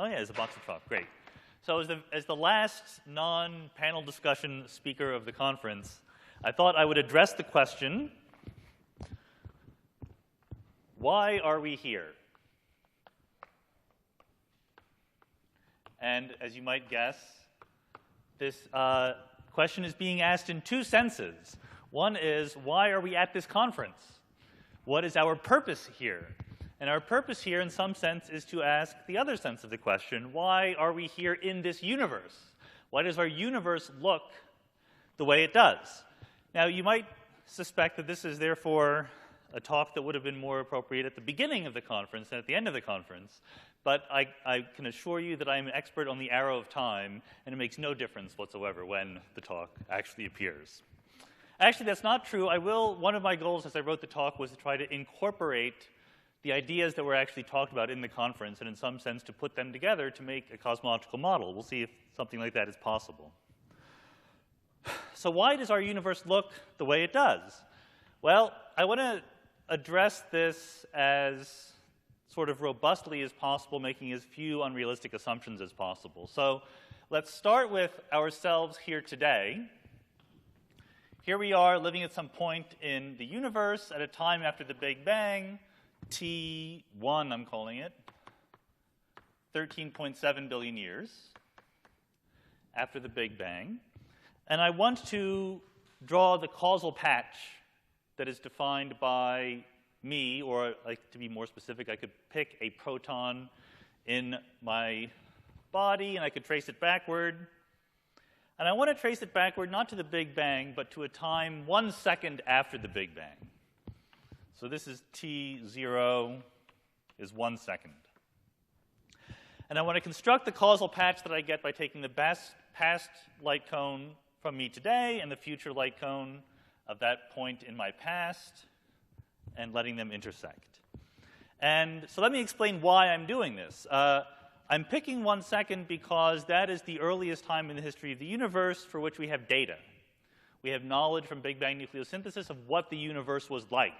Oh, yeah, there's a box of chalk. Great. So as the last non-panel discussion speaker of the conference, I thought I would address the question, why are we here? And as you might guess, this question is being asked in two senses. One is, why are we at this conference? What is our purpose here? And our purpose here, in some sense, is to ask the other sense of the question, why are we here in this universe? Why does our universe look the way it does? Now, you might suspect that this is, therefore, a talk that would have been more appropriate at the beginning of the conference than at the end of the conference. But I can assure you that I'm an expert on the arrow of time, and it makes no difference whatsoever when the talk actually appears. Actually, that's not true. One of my goals as I wrote the talk was to try to incorporate the ideas that were actually talked about in the conference, and in some sense to put them together to make a cosmological model. We'll see if something like that is possible. So why does our universe look the way it does? Well, I want to address this as sort of robustly as possible, making as few unrealistic assumptions as possible. So let's start with ourselves here today. Here we are living at some point in the universe at a time after the Big Bang, T1 I'm calling it, 13.7 billion years after the Big Bang. And I want to draw the causal patch that is defined by me, or like, to be more specific, I could pick a proton in my body and I could trace it backward. And I want to trace it backward not to the Big Bang, but to a time 1 second after the Big Bang. So this is T0 is 1 second. And I want to construct the causal patch that I get by taking the past light cone from me today and the future light cone of that point in my past and letting them intersect. And so let me explain why I'm doing this. I'm picking 1 second because that is the earliest time in the history of the universe for which we have data. We have knowledge from Big Bang nucleosynthesis of what the universe was like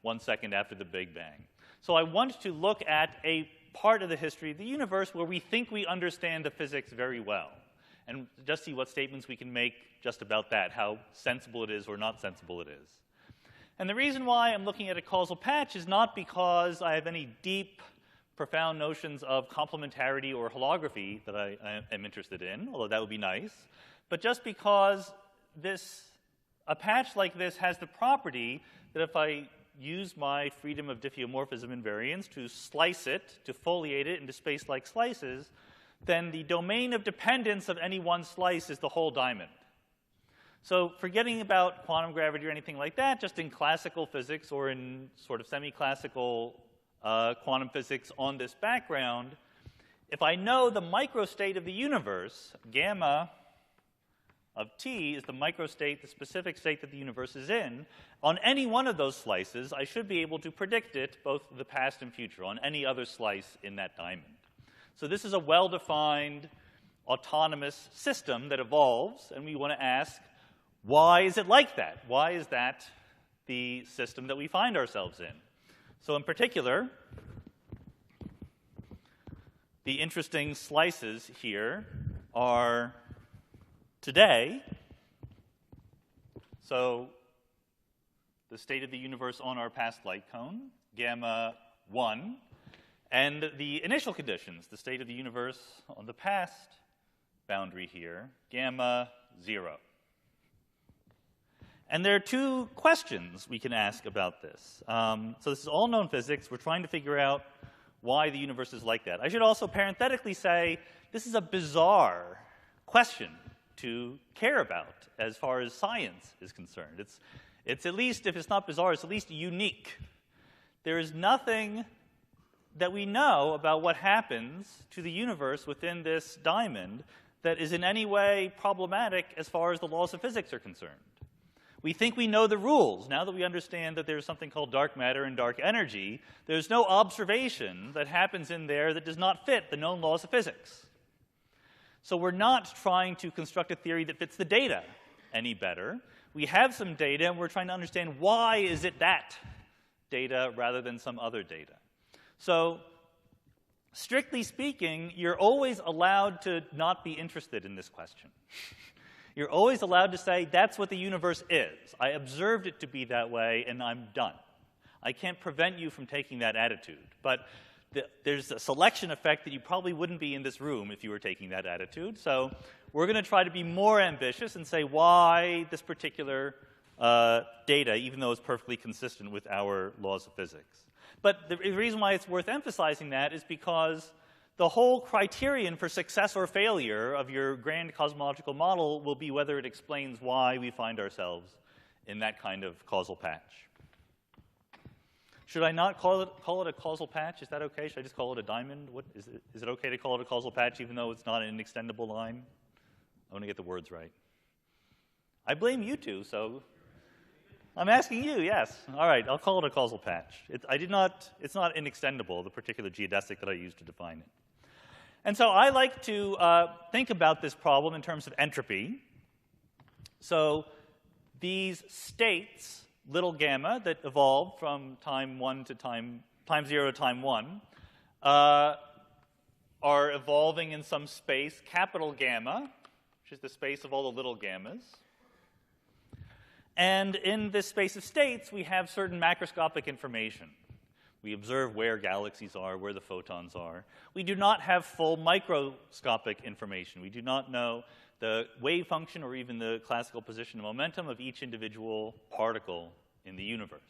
1 second after the Big Bang. So I want to look at a part of the history of the universe where we think we understand the physics very well, and just see what statements we can make just about that, how sensible it is or not sensible it is. And the reason why I'm looking at a causal patch is not because I have any deep, profound notions of complementarity or holography that I am interested in, although that would be nice, but just because a patch like this has the property that if I use my freedom of diffeomorphism invariance to slice it, to foliate it into space-like slices, then the domain of dependence of any one slice is the whole diamond. So forgetting about quantum gravity or anything like that, just in classical physics or in sort of semi-classical quantum physics on this background, if I know the microstate of the universe, gamma of t is the microstate, the specific state that the universe is in, on any one of those slices, I should be able to predict it, both the past and future, on any other slice in that diamond. So this is a well-defined, autonomous system that evolves, and we want to ask, why is it like that? Why is that the system that we find ourselves in? So in particular, the interesting slices here are today. So the state of the universe on our past light cone, gamma 1, and the initial conditions, the state of the universe on the past boundary here, gamma 0. And there are two questions we can ask about this. So this is all known physics. We're trying to figure out why the universe is like that. I should also parenthetically say this is a bizarre question to care about as far as science is concerned. It's at least, if it's not bizarre, it's at least unique. There is nothing that we know about what happens to the universe within this diamond that is in any way problematic as far as the laws of physics are concerned. We think we know the rules. Now that we understand that there's something called dark matter and dark energy, there's no observation that happens in there that does not fit the known laws of physics. So we're not trying to construct a theory that fits the data any better. We have some data, and we're trying to understand why is it that data rather than some other data. So strictly speaking, you're always allowed to not be interested in this question. You're always allowed to say, that's what the universe is. I observed it to be that way, and I'm done. I can't prevent you from taking that attitude. But there's a selection effect that you probably wouldn't be in this room if you were taking that attitude. So we're going to try to be more ambitious and say why this particular data, even though it's perfectly consistent with our laws of physics. But the reason why it's worth emphasizing that is because the whole criterion for success or failure of your grand cosmological model will be whether it explains why we find ourselves in that kind of causal patch. Should I not call it a causal patch? Is that okay? Should I just call it a diamond? Is it okay to call it a causal patch even though it's not an extendable line? I want to get the words right. I blame you two, so I'm asking you, yes. All right, I'll call it a causal patch. It's not inextendable, the particular geodesic that I used to define it. And so I like to think about this problem in terms of entropy. So these states, little gamma, that evolved from time 1 to time 0 to time 1, are evolving in some space, capital gamma, which is the space of all the little gammas. And in this space of states, we have certain macroscopic information. We observe where galaxies are, where the photons are. We do not have full microscopic information. We do not know the wave function or even the classical position of momentum of each individual particle in the universe.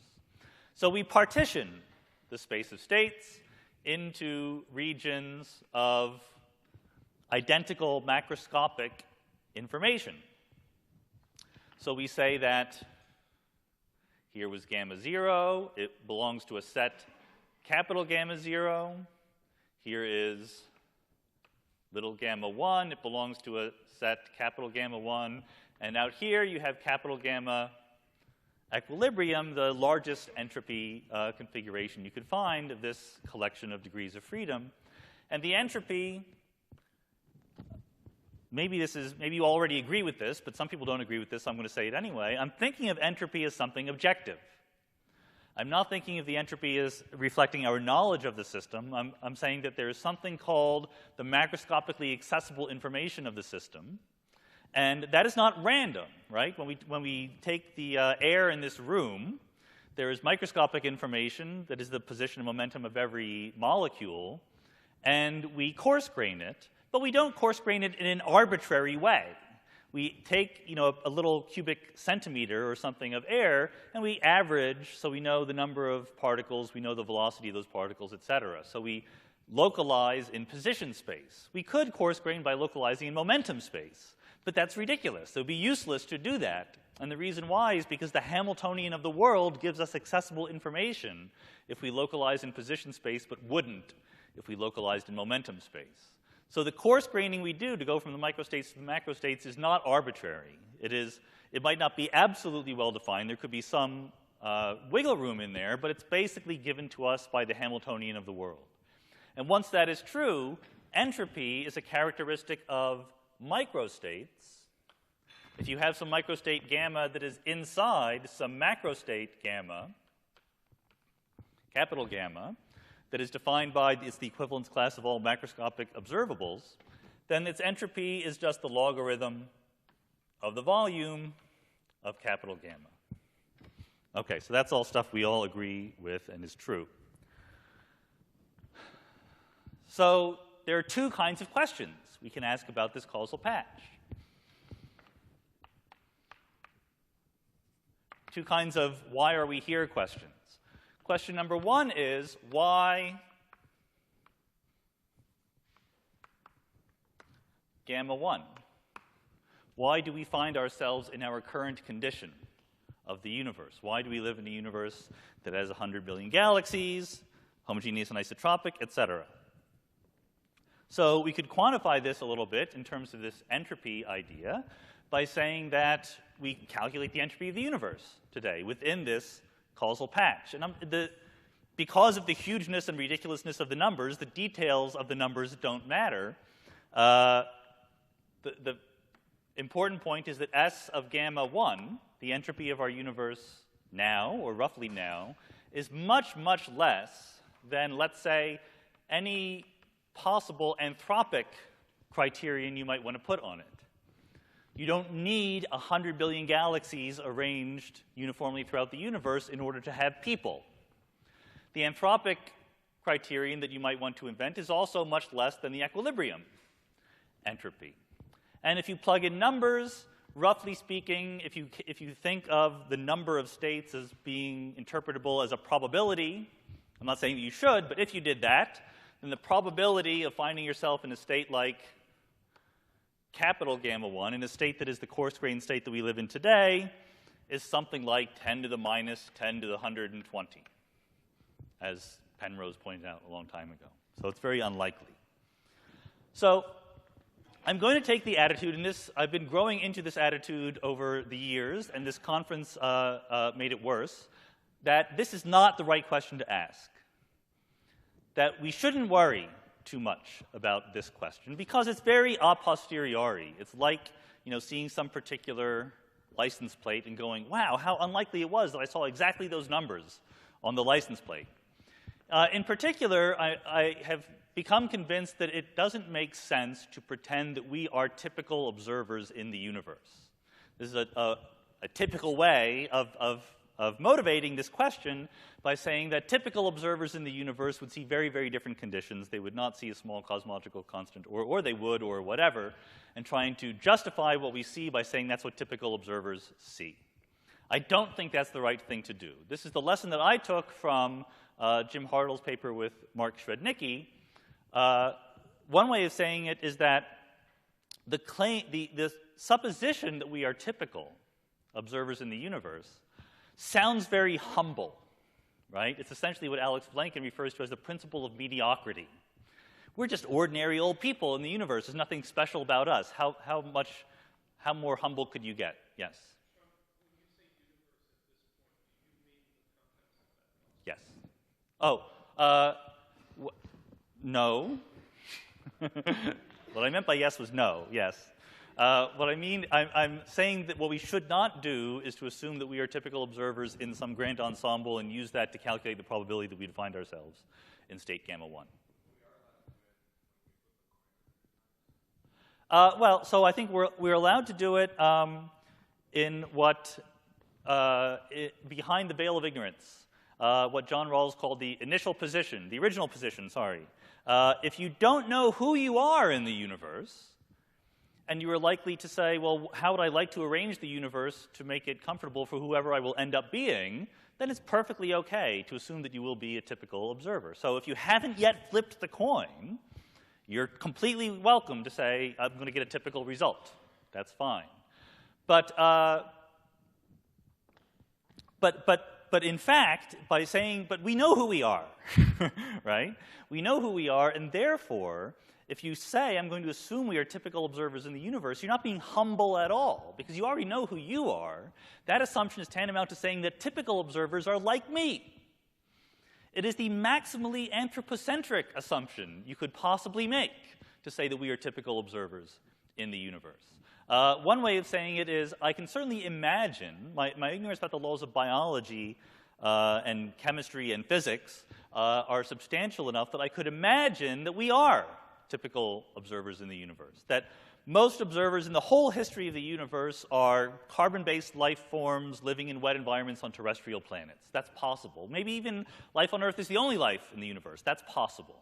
So we partition the space of states into regions of identical macroscopic information. So we say that here was gamma 0. It belongs to a set capital gamma 0. Here is little gamma 1. It belongs to a set capital gamma 1. And out here you have capital gamma equilibrium, the largest entropy configuration you could find of this collection of degrees of freedom. And the entropy, maybe you already agree with this, but some people don't agree with this, so I'm going to say it anyway. I'm thinking of entropy as something objective. I'm not thinking of the entropy as reflecting our knowledge of the system. I'm saying that there is something called the macroscopically accessible information of the system. And that is not random, right? When we take the air in this room, there is microscopic information that is the position and momentum of every molecule, and we coarse grain it. But we don't coarse grain it in an arbitrary way. We take, a little cubic centimeter or something of air, and we average, so we know the number of particles, we know the velocity of those particles, et cetera. So we localize in position space. We could coarse grain by localizing in momentum space, but that's ridiculous. It would be useless to do that. And the reason why is because the Hamiltonian of the world gives us accessible information if we localize in position space, but wouldn't if we localized in momentum space. So the coarse graining we do to go from the microstates to the macrostates is not arbitrary. It might not be absolutely well-defined. There could be some wiggle room in there, but it's basically given to us by the Hamiltonian of the world. And once that is true, entropy is a characteristic of microstates. If you have some microstate gamma that is inside some macrostate gamma, capital gamma, that is defined by it's the equivalence class of all macroscopic observables, then its entropy is just the logarithm of the volume of capital gamma. Okay, so that's all stuff we all agree with and is true. So there are two kinds of questions we can ask about this causal patch. Two kinds of why are we here questions. Question number one is, why gamma 1? Why do we find ourselves in our current condition of the universe? Why do we live in a universe that has 100 billion galaxies, homogeneous and isotropic, etc.? So we could quantify this a little bit in terms of this entropy idea by saying that we calculate the entropy of the universe today within this causal patch. And because of the hugeness and ridiculousness of the numbers, the details of the numbers don't matter. The important point is that S of gamma 1, the entropy of our universe now, or roughly now, is much, much less than, let's say, any possible anthropic criterion you might want to put on it. You don't need 100 billion galaxies arranged uniformly throughout the universe in order to have people. The anthropic criterion that you might want to invent is also much less than the equilibrium entropy. And if you plug in numbers, roughly speaking, if you think of the number of states as being interpretable as a probability, I'm not saying that you should, but if you did that, then the probability of finding yourself in a state like capital gamma 1, in a state that is the coarse-grained state that we live in today, is something like 10 to the minus 10 to the 120, as Penrose pointed out a long time ago. So it's very unlikely. So I'm going to take the attitude, and I've been growing into this attitude over the years, and this conference made it worse, that this is not the right question to ask. That we shouldn't worry too much about this question because it's very a posteriori. It's like, seeing some particular license plate and going, wow, how unlikely it was that I saw exactly those numbers on the license plate. In particular, I have become convinced that it doesn't make sense to pretend that we are typical observers in the universe. This is a typical way of motivating this question by saying that typical observers in the universe would see very, very different conditions. They would not see a small cosmological constant, or they would, or whatever, and trying to justify what we see by saying that's what typical observers see. I don't think that's the right thing to do. This is the lesson that I took from Jim Hartle's paper with Mark Schrednicki. One way of saying it is that the supposition that we are typical observers in the universe sounds very humble, right? It's essentially what Alex Blanken refers to as the principle of mediocrity. We're just ordinary old people in the universe. There's nothing special about us. How more humble could you get? Yes? Yes. Oh, no. What I meant by yes was no, yes. What I mean, I'm saying that what we should not do is to assume that we are typical observers in some grand ensemble and use that to calculate the probability that we'd find ourselves in state gamma 1. Well, so I think we're allowed to do it in what behind the veil of ignorance, what John Rawls called the original position, sorry. If you don't know who you are in the universe, and you are likely to say, well, how would I like to arrange the universe to make it comfortable for whoever I will end up being, then it's perfectly okay to assume that you will be a typical observer. So if you haven't yet flipped the coin, you're completely welcome to say, I'm going to get a typical result. That's fine. But in fact, by saying, but we know who we are, right? We know who we are, and therefore, if you say, I'm going to assume we are typical observers in the universe, you're not being humble at all, because you already know who you are. That assumption is tantamount to saying that typical observers are like me. It is the maximally anthropocentric assumption you could possibly make to say that we are typical observers in the universe. One way of saying it is, I can certainly imagine, my ignorance about the laws of biology and chemistry and physics are substantial enough that I could imagine that we are typical observers in the universe. That most observers in the whole history of the universe are carbon-based life forms living in wet environments on terrestrial planets. That's possible. Maybe even life on Earth is the only life in the universe. That's possible.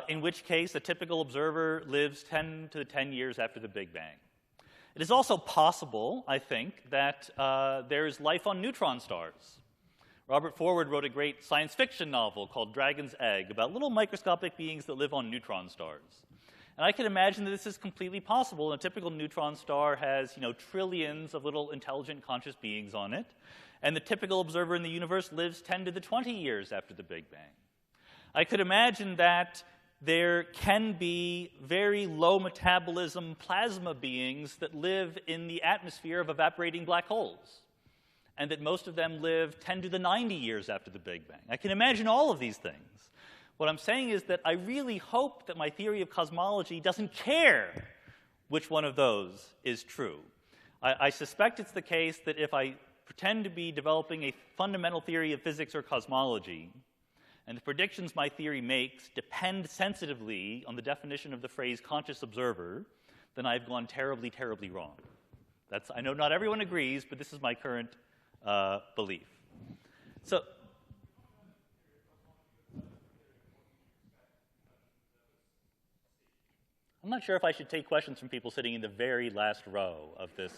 In which case, a typical observer lives 10 to the 10 years after the Big Bang. It is also possible, I think, that there is life on neutron stars. Robert Forward wrote a great science fiction novel called Dragon's Egg about little microscopic beings that live on neutron stars. And I can imagine that this is completely possible. A typical neutron star has, trillions of little intelligent conscious beings on it. And the typical observer in the universe lives 10 to the 20 years after the Big Bang. I could imagine that there can be very low metabolism plasma beings that live in the atmosphere of evaporating black holes, and that most of them live 10 to the 90 years after the Big Bang. I can imagine all of these things. What I'm saying is that I really hope that my theory of cosmology doesn't care which one of those is true. I suspect it's the case that if I pretend to be developing a fundamental theory of physics or cosmology, and the predictions my theory makes depend sensitively on the definition of the phrase conscious observer, then I've gone terribly, terribly wrong. I know not everyone agrees, but this is my current belief. So, I'm not sure if I should take questions from people sitting in the very last row of this.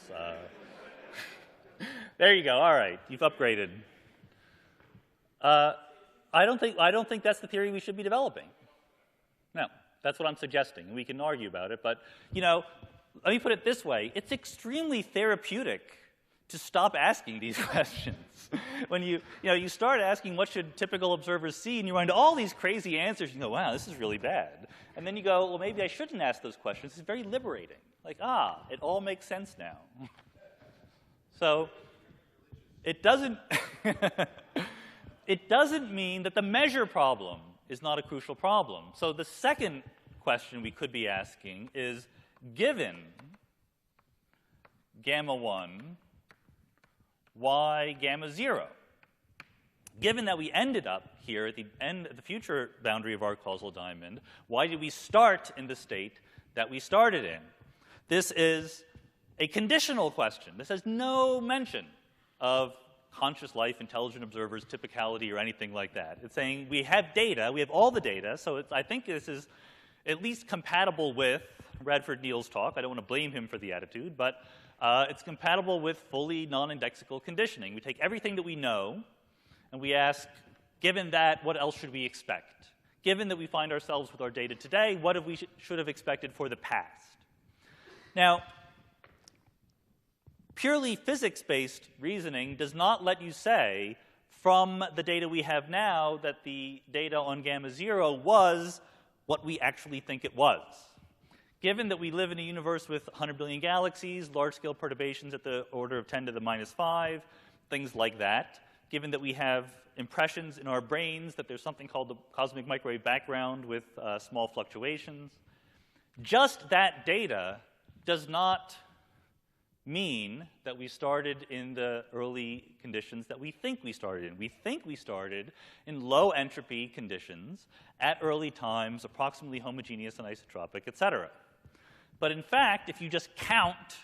There you go. All right, you've upgraded. I don't think that's the theory we should be developing. No, that's what I'm suggesting. We can argue about it, but let me put it this way: it's extremely therapeutic to stop asking these questions. When you start asking what should typical observers see, and you run into all these crazy answers, you go, wow, this is really bad. And then you go, well, maybe I shouldn't ask those questions. It's very liberating. Like, it all makes sense now. So it doesn't it doesn't mean that the measure problem is not a crucial problem. So the second question we could be asking is, given gamma 1, why gamma 0? Given that we ended up here at the end of the future boundary of our causal diamond, why did we start in the state that we started in? This is a conditional question. This has no mention of conscious life, intelligent observers, typicality, or anything like that. It's saying we have data, we have all the data, so I think this is at least compatible with Radford Neal's talk. I don't want to blame him for the attitude, but it's compatible with fully non-indexical conditioning. We take everything that we know, and we ask, given that, what else should we expect? Given that we find ourselves with our data today, what have we should have expected for the past? Now, purely physics-based reasoning does not let you say, from the data we have now, that the data on gamma 0 was what we actually think it was. Given that we live in a universe with 100 billion galaxies, large-scale perturbations at the order of 10 to the minus 5, things like that, given that we have impressions in our brains that there's something called the cosmic microwave background with small fluctuations, just that data does not mean that we started in the early conditions that we think we started in. We think we started in low entropy conditions at early times, approximately homogeneous and isotropic, et cetera. But in fact, if you just count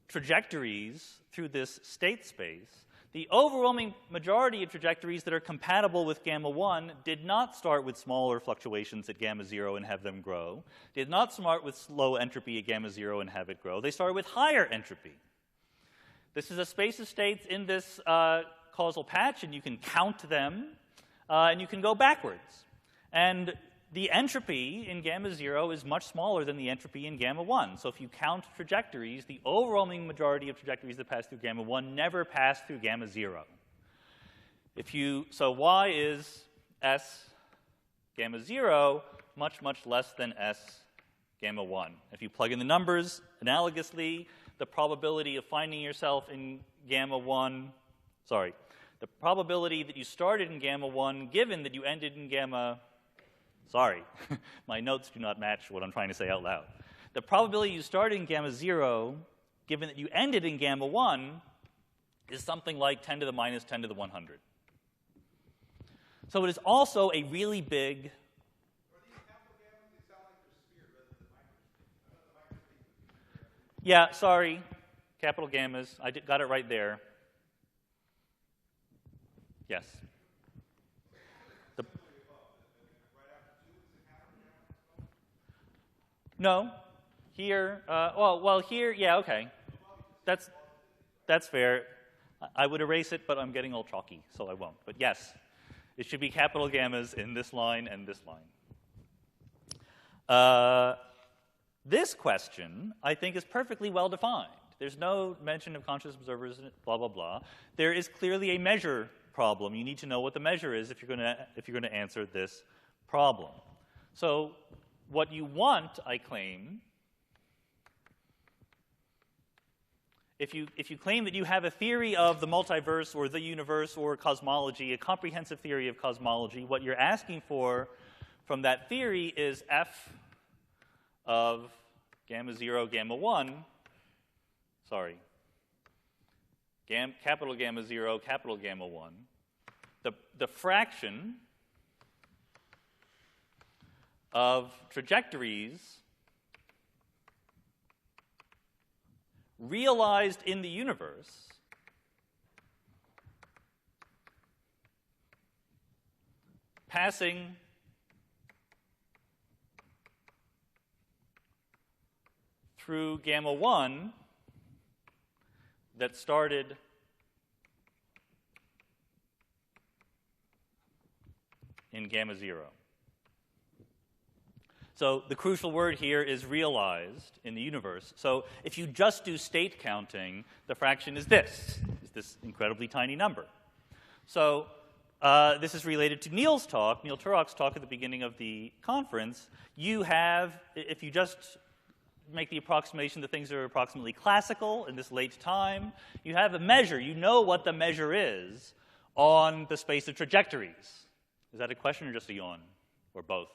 trajectories through this state space, the overwhelming majority of trajectories that are compatible with gamma 1 did not start with smaller fluctuations at gamma 0 and have them grow, did not start with low entropy at gamma 0 and have it grow. They started with higher entropy. This is a space of states in this causal patch, and you can count them, and you can go backwards. And the entropy in gamma 0 is much smaller than the entropy in gamma 1. So if you count trajectories, the overwhelming majority of trajectories that pass through gamma 1 never pass through gamma 0. So why is S gamma 0 much, much less than S gamma 1? If you plug in the numbers analogously, the probability of finding yourself in gamma 1, the probability that you started in gamma 1 given that you ended in gamma, my notes do not match what I'm trying to say out loud. The probability you started in gamma 0 given that you ended in gamma 1 is something like 10 to the minus 10 to the 100. So it is also a really big... Yeah, sorry, capital gammas. I got it right there. Yes. No. Here, here, yeah, okay. That's fair. I would erase it, but I'm getting all chalky, so I won't. But yes, it should be capital gammas in this line and this line. This question, I think, is perfectly well defined. There's no mention of conscious observers, blah, blah, blah. There is clearly a measure problem. You need to know what the measure is if you're going to answer this problem. So what you want, I claim, if you claim that you have a theory of the multiverse or the universe or cosmology, a comprehensive theory of cosmology, what you're asking for from that theory is f of gamma 0, gamma 1, capital gamma 0, capital gamma 1, the fraction of trajectories realized in the universe passing through gamma 1 that started in gamma 0. So the crucial word here is realized in the universe. So if you just do state counting, the fraction is this incredibly tiny number. So this is related to Neil Turok's talk at the beginning of the conference. You have, if you just make the approximation that things are approximately classical in this late time, you have a measure. You know what the measure is on the space of trajectories. Is that a question or just a yawn? Or both?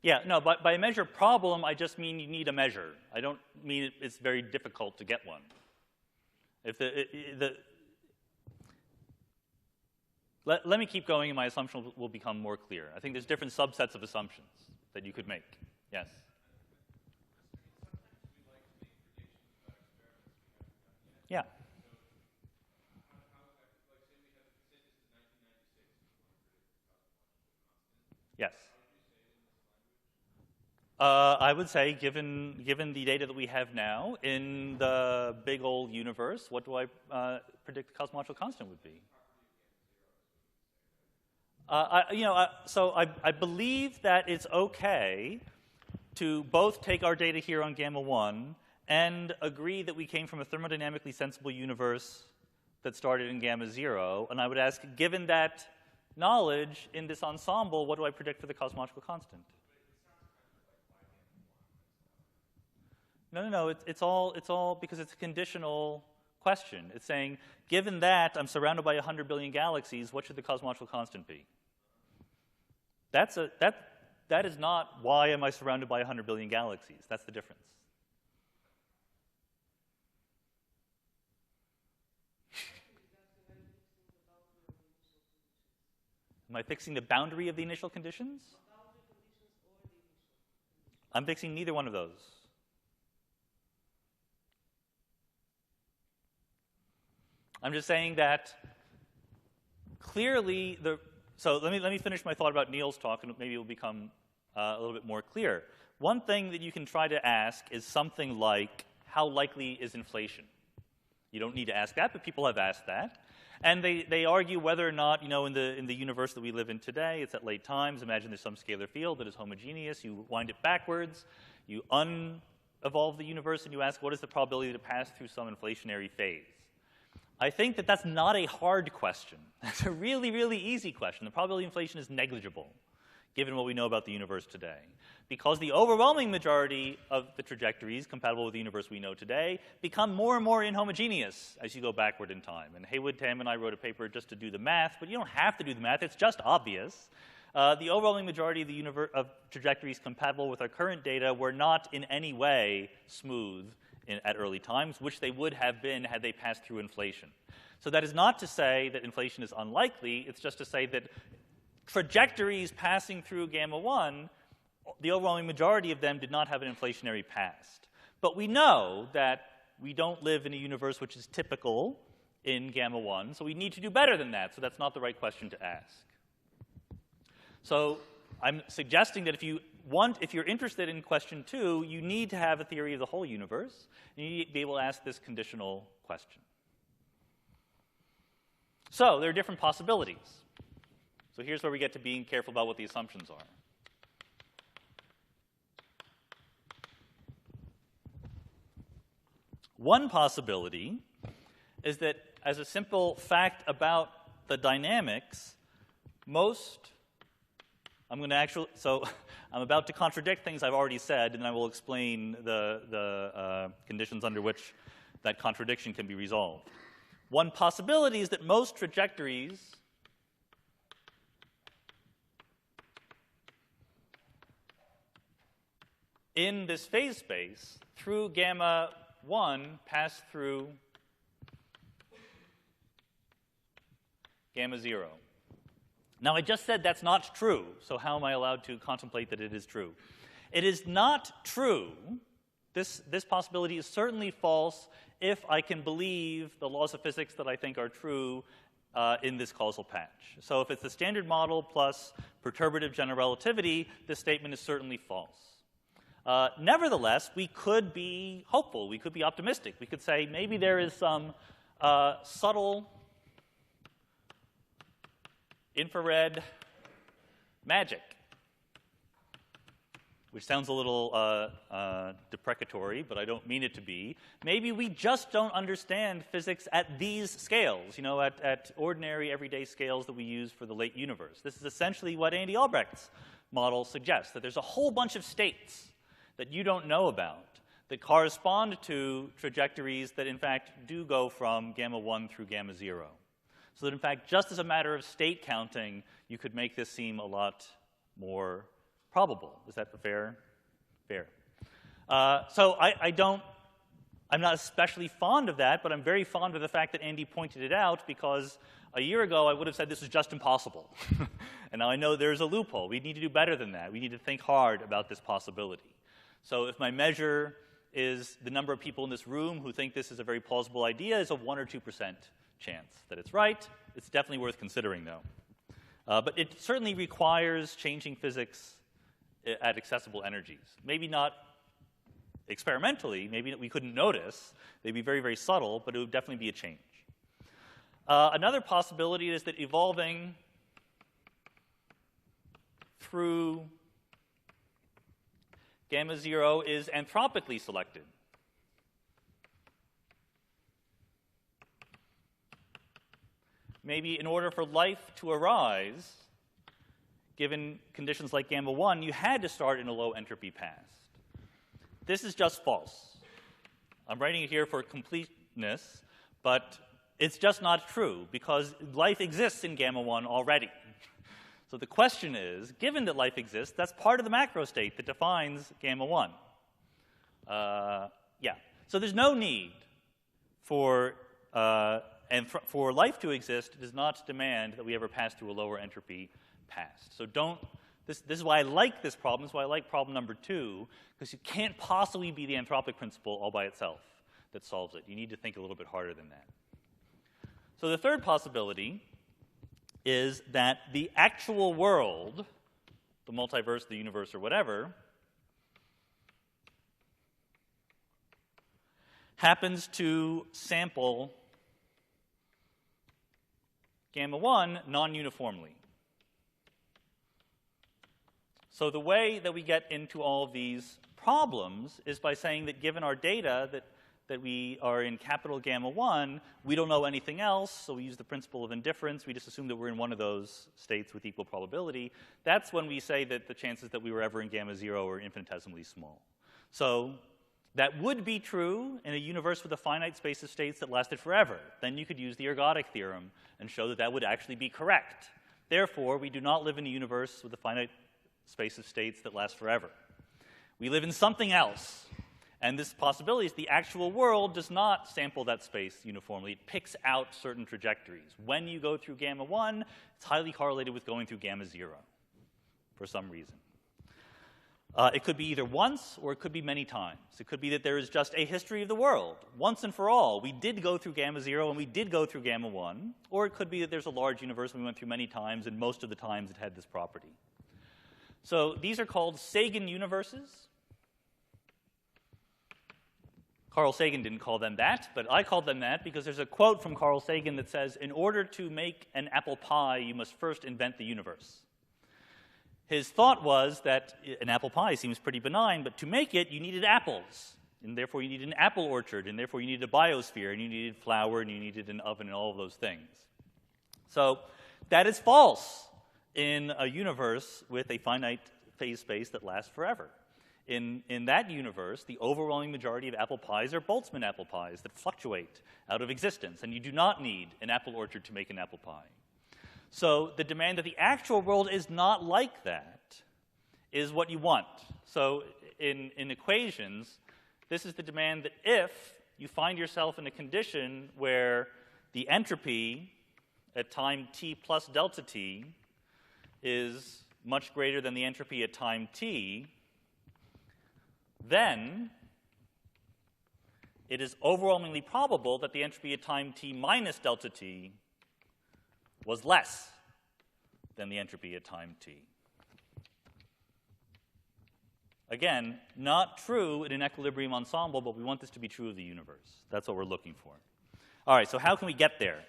Yeah, no, but by measure problem, I just mean you need a measure. I don't mean it's very difficult to get one. If let me keep going, and my assumption will become more clear. I think there's different subsets of assumptions that you could make. Yes? Yeah. Yes. I would say, given the data that we have now in the big old universe, what do I predict the cosmological constant would be? So I believe that it's okay to both take our data here on gamma 1 and agree that we came from a thermodynamically sensible universe that started in gamma 0. And I would ask, given that knowledge in this ensemble, what do I predict for the cosmological constant? No. It's all because it's a conditional question. It's saying, given that I'm surrounded by 100 billion galaxies, what should the cosmological constant be? That is not why am I surrounded by 100 billion galaxies. That's the difference. Am I fixing the boundary of the initial conditions? I'm fixing neither one of those. I'm just saying that clearly so let me finish my thought about Neil's talk, and maybe it will become a little bit more clear. One thing that you can try to ask is something like, how likely is inflation? You don't need to ask that, but people have asked that. And they argue whether or not, in the universe that we live in today, it's at late times. Imagine there's some scalar field that is homogeneous. You wind it backwards. You unevolve the universe, and you ask, what is the probability to pass through some inflationary phase? I think that that's not a hard question. That's a really, really easy question. The probability of inflation is negligible, given what we know about the universe today. Because the overwhelming majority of the trajectories compatible with the universe we know today become more and more inhomogeneous as you go backward in time. And Haywood, Tam, and I wrote a paper just to do the math, but you don't have to do the math. It's just obvious. The overwhelming majority of trajectories compatible with our current data were not in any way smooth at early times, which they would have been had they passed through inflation. So that is not to say that inflation is unlikely. It's just to say that trajectories passing through gamma 1, the overwhelming majority of them did not have an inflationary past. But we know that we don't live in a universe which is typical in gamma 1, so we need to do better than that. So that's not the right question to ask. So I'm suggesting that if you're interested in question 2, you need to have a theory of the whole universe, and you need to be able to ask this conditional question. So there are different possibilities. So here's where we get to being careful about what the assumptions are. One possibility is that, as a simple fact about the dynamics, most I'm going to actually, so I'm about to contradict things I've already said, and I will explain the conditions under which that contradiction can be resolved. One possibility is that most trajectories in this phase space through gamma 1 pass through gamma 0. Now, I just said that's not true, so how am I allowed to contemplate that it is true? It is not true. This possibility is certainly false if I can believe the laws of physics that I think are true in this causal patch. So if it's the standard model plus perturbative general relativity, this statement is certainly false. Nevertheless, we could be hopeful. We could be optimistic. We could say maybe there is some subtle infrared magic, which sounds a little deprecatory, but I don't mean it to be. Maybe we just don't understand physics at these scales, you know, at ordinary, everyday scales that we use for the late universe. This is essentially what Andy Albrecht's model suggests, that there's a whole bunch of states that you don't know about that correspond to trajectories that, in fact, do go from gamma 1 through gamma 0. So that, in fact, just as a matter of state counting, you could make this seem a lot more probable. Is that fair? Fair. So I'm not especially fond of that, but I'm very fond of the fact that Andy pointed it out, because a year ago I would have said this is just impossible. And now I know there's a loophole. We need to do better than that. We need to think hard about this possibility. So if my measure is the number of people in this room who think this is a very plausible idea, is a 1 or 2% chance that it's right. It's definitely worth considering, though. But it certainly requires changing physics at accessible energies. Maybe not experimentally. Maybe we couldn't notice. They'd be very, very subtle, but it would definitely be a change. Another possibility is that evolving through gamma 0 is anthropically selected. Maybe in order for life to arise, given conditions like gamma 1, you had to start in a low entropy past. This is just false. I'm writing it here for completeness, but it's just not true, because life exists in gamma 1 already. So the question is, given that life exists, that's part of the macro state that defines gamma 1. Yeah. So there's no need for for life to exist, it does not demand that we ever pass through a lower entropy past. So this is why I like this problem. This is why I like problem number 2, because it can't possibly be the anthropic principle all by itself that solves it. You need to think a little bit harder than that. So the third possibility is that the actual world, the multiverse, the universe, or whatever, happens to sample gamma 1 non-uniformly. So the way that we get into all of these problems is by saying that given our data that we are in capital gamma 1, we don't know anything else, so we use the principle of indifference. We just assume that we're in one of those states with equal probability. That's when we say that the chances that we were ever in gamma 0 are infinitesimally small. So that would be true in a universe with a finite space of states that lasted forever. Then you could use the ergodic theorem and show that that would actually be correct. Therefore, we do not live in a universe with a finite space of states that last forever. We live in something else. And this possibility is the actual world does not sample that space uniformly. It picks out certain trajectories. When you go through gamma 1, it's highly correlated with going through gamma 0 for some reason. It could be either once or it could be many times. It could be that there is just a history of the world. Once and for all, we did go through gamma 0 and we did go through gamma 1. Or it could be that there's a large universe and we went through many times, and most of the times it had this property. So these are called Sagan universes. Carl Sagan didn't call them that, but I called them that because there's a quote from Carl Sagan that says, "In order to make an apple pie, you must first invent the universe." His thought was that an apple pie seems pretty benign, but to make it, you needed apples, and therefore you needed an apple orchard, and therefore you needed a biosphere, and you needed flour, and you needed an oven, and all of those things. So that is false. in a universe with a finite phase space that lasts forever. In that universe, the overwhelming majority of apple pies are Boltzmann apple pies that fluctuate out of existence, and you do not need an apple orchard to make an apple pie. So the demand that the actual world is not like that is what you want. So in equations, this is the demand that if you find yourself in a condition where the entropy at time t plus delta t is much greater than the entropy at time t, then it is overwhelmingly probable that the entropy at time t minus delta t was less than the entropy at time t. Again, not true in an equilibrium ensemble, but we want this to be true of the universe. That's what we're looking for. All right, so how can we get there?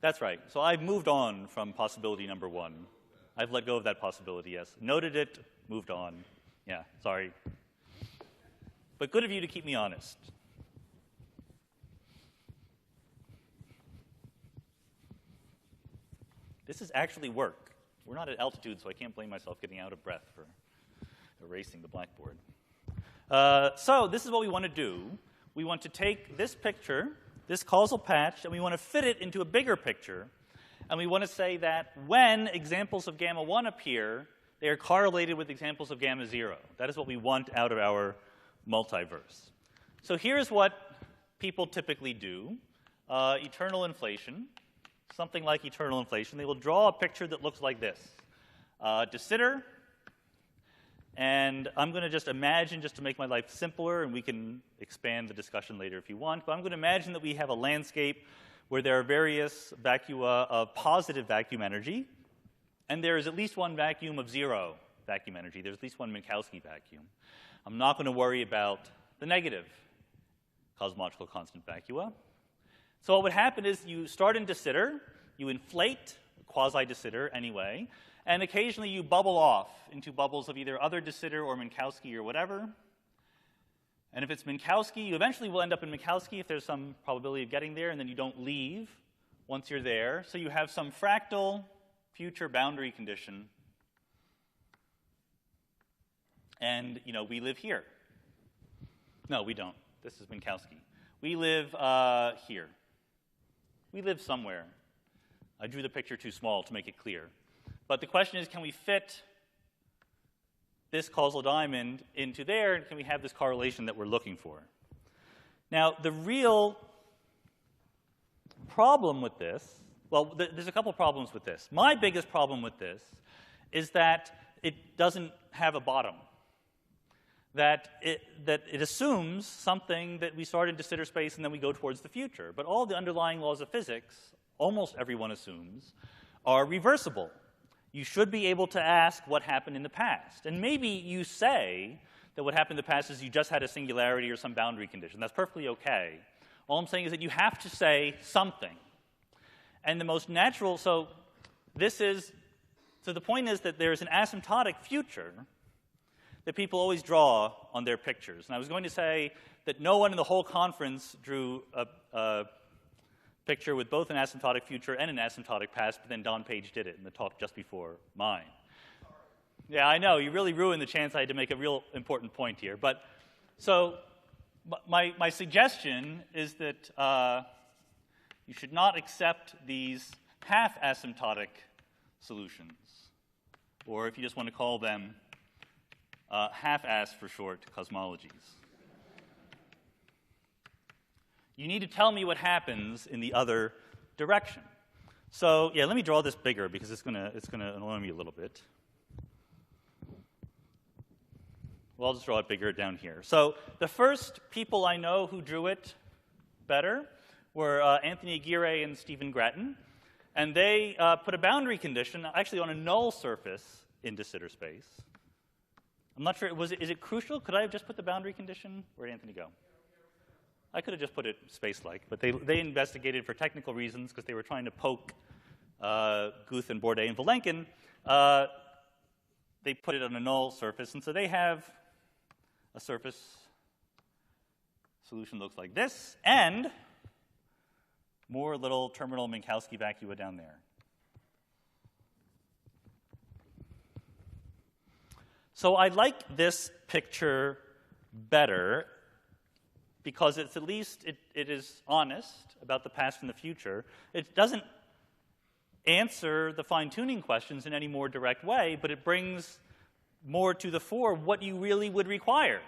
That's right. So I've moved on from possibility number one. I've let go of that possibility, yes. Noted it, moved on. Yeah, sorry. But good of you to keep me honest. This is actually work. We're not at altitude, so I can't blame myself getting out of breath for erasing the blackboard. So this is what we want to do. We want to take this picture, this causal patch, and we want to fit it into a bigger picture. And we want to say that when examples of gamma 1 appear, they are correlated with examples of gamma 0. That is what we want out of our multiverse. So here's what people typically do. Eternal inflation, something like eternal inflation. They will draw a picture that looks like this. De Sitter, and I'm going to just imagine, just to make my life simpler, and we can expand the discussion later if you want, but I'm going to imagine that we have a landscape where there are various vacua of positive vacuum energy, and there is at least one vacuum of zero vacuum energy. There's at least one Minkowski vacuum. I'm not going to worry about the negative cosmological constant vacua. So what would happen is you start in De Sitter, you inflate quasi-De Sitter anyway, and occasionally you bubble off into bubbles of either other De Sitter or Minkowski or whatever. And if it's Minkowski, you eventually will end up in Minkowski if there's some probability of getting there, and then you don't leave once you're there. So you have some fractal future boundary condition. And, you know, we live here. No, we don't. This is Minkowski. We live here. We live somewhere. I drew the picture too small to make it clear. But the question is, can we fit this causal diamond into there, and can we have this correlation that we're looking for? Now, the real problem with this, well, there's a couple problems with this. My biggest problem with this is that it doesn't have a bottom. That it assumes something that we start in De Sitter space and then we go towards the future. But all the underlying laws of physics, almost everyone assumes, are reversible. You should be able to ask what happened in the past. And maybe you say that what happened in the past is you just had a singularity or some boundary condition. That's perfectly okay. All I'm saying is that you have to say something. And the most natural, so the point is that there's an asymptotic future that people always draw on their pictures. And I was going to say that no one in the whole conference drew a picture with both an asymptotic future and an asymptotic past, but then Don Page did it in the talk just before mine. Yeah, I know. You really ruined the chance I had to make a real important point here. But so my suggestion is that you should not accept these half-asymptotic solutions, or if you just want to call them half-ass for short, cosmologies. You need to tell me what happens in the other direction. So yeah, let me draw this bigger because it's gonna annoy me a little bit. Well, I'll just draw it bigger down here. So the first people I know who drew it better were Anthony Aguirre and Stephen Grattan, and they put a boundary condition actually on a null surface in De Sitter space. I'm not sure, is it crucial? Could I have just put the boundary condition? Where'd Anthony go? I could have just put it space-like, but they investigated for technical reasons because they were trying to poke Guth and Bourdais and Vilenkin, they put it on a null surface, and so they have a surface solution looks like this, and more little terminal Minkowski vacua down there. So I like this picture better because it's at least, it is honest about the past and the future. It doesn't answer the fine-tuning questions in any more direct way, but it brings more to the fore what you really would require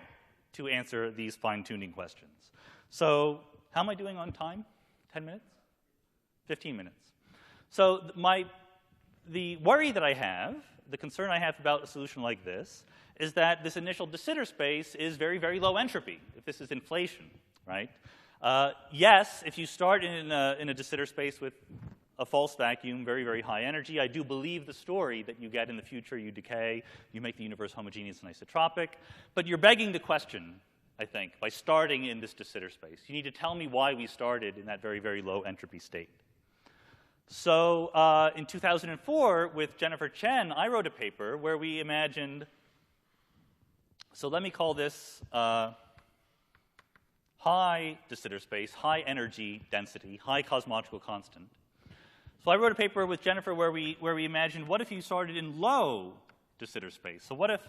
to answer these fine-tuning questions. So how am I doing on time? 10 minutes? 15 minutes. So the worry that I have, the concern I have about a solution like this, is that this initial de Sitter space is very, very low entropy, if this is inflation, right? Yes, if you start in a de Sitter space with a false vacuum, very, very high energy, I do believe the story that you get in the future, you decay, you make the universe homogeneous and isotropic, but you're begging the question, I think, by starting in this de Sitter space. You need to tell me why we started in that very, very low entropy state. So in 2004, with Jennifer Chen, I wrote a paper where we imagined, so let me call this high de Sitter space, high energy density, high cosmological constant. So I wrote a paper with Jennifer where we imagined, what if you started in low de Sitter space? So what if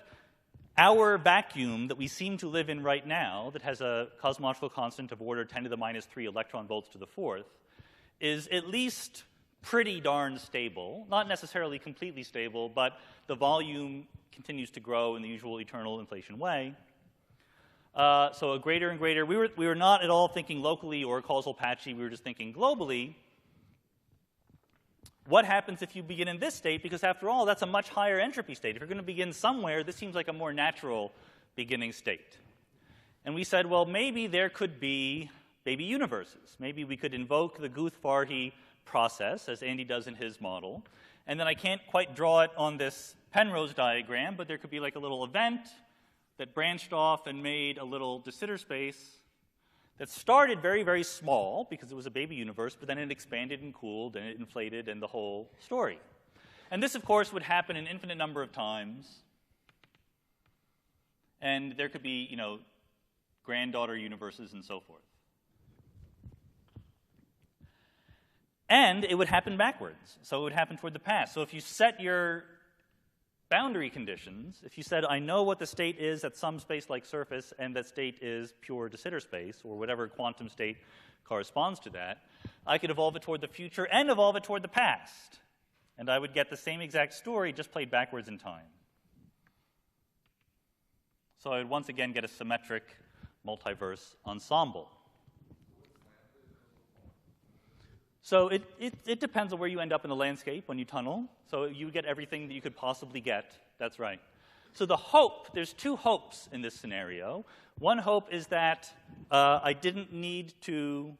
our vacuum that we seem to live in right now, that has a cosmological constant of order 10 to the minus 3 electron volts to the fourth, is at least pretty darn stable, not necessarily completely stable, but the volume continues to grow in the usual eternal inflation way. So a greater and greater, we were not at all thinking locally or causal patchy, we were just thinking globally. What happens if you begin in this state? Because after all, that's a much higher entropy state. If you're going to begin somewhere, this seems like a more natural beginning state. And we said, well, maybe there could be baby universes. Maybe we could invoke the Guth-Farhi process, as Andy does in his model. And then I can't quite draw it on this Penrose diagram, but there could be like a little event that branched off and made a little de Sitter space that started very, very small because it was a baby universe, but then it expanded and cooled and it inflated and the whole story. And this, of course, would happen an infinite number of times. And there could be, granddaughter universes and so forth. And it would happen backwards. So it would happen toward the past. So if you set your boundary conditions, if you said, I know what the state is at some space-like surface, and that state is pure de Sitter space, or whatever quantum state corresponds to that, I could evolve it toward the future and evolve it toward the past. And I would get the same exact story, just played backwards in time. So I would once again get a symmetric multiverse ensemble. So it depends on where you end up in the landscape when you tunnel. So you get everything that you could possibly get. That's right. So the hope, there's two hopes in this scenario. One hope is that I didn't need to